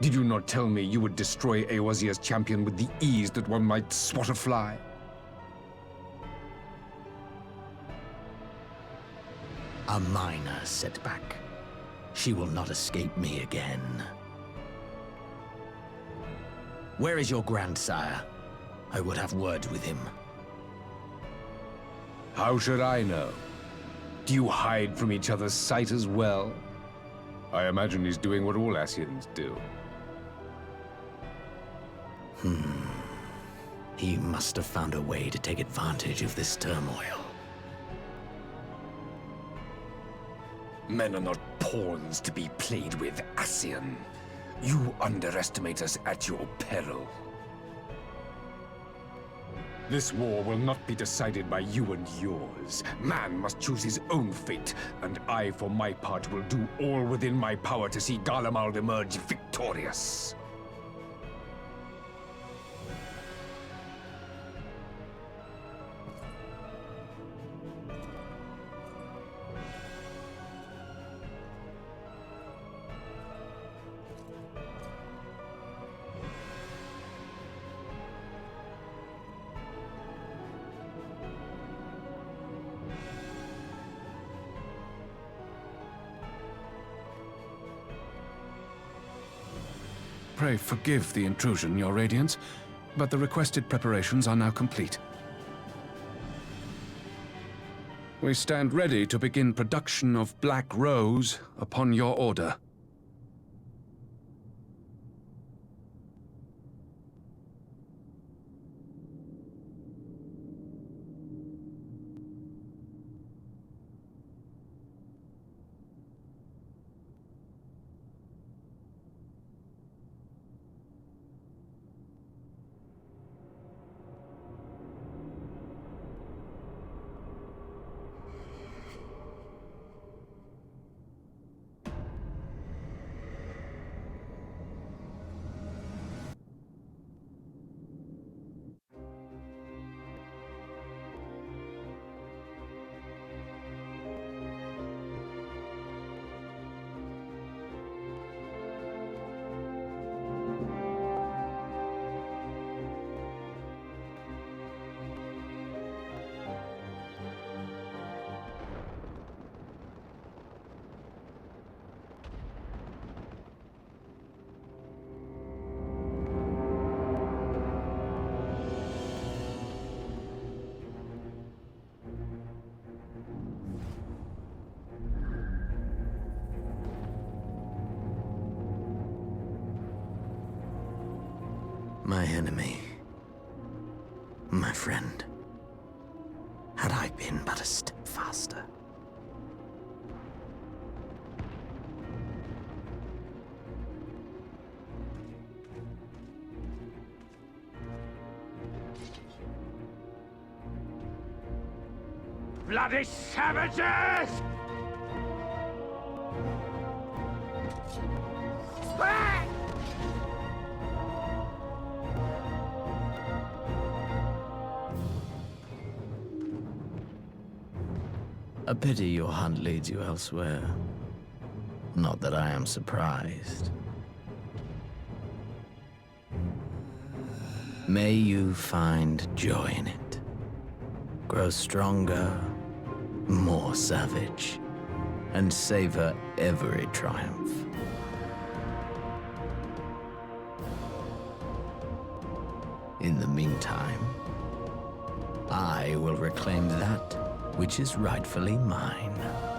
Did you not tell me you would destroy Eorzea's champion with the ease that one might swat a fly? A minor setback. She will not escape me again. Where is your grandsire? I would have words with him. How should I know? Do you hide from each other's sight as well? I imagine he's doing what all Ascians do. He must have found a way to take advantage of this turmoil. Men are not pawns to be played with, Ascian. You underestimate us at your peril. This war will not be decided by you and yours. Man must choose his own fate, and I, for my part, will do all within my power to see Garlemald emerge victorious. Pray forgive the intrusion, Your Radiance, but the requested preparations are now complete. We stand ready to begin production of Black Rose upon your order. My enemy. My friend. Had I been but a step faster. Bloody savages! A pity your hunt leads you elsewhere. Not that I am surprised. May you find joy in it. Grow stronger, more savage, and savor every triumph. In the meantime, I will reclaim that which is rightfully mine.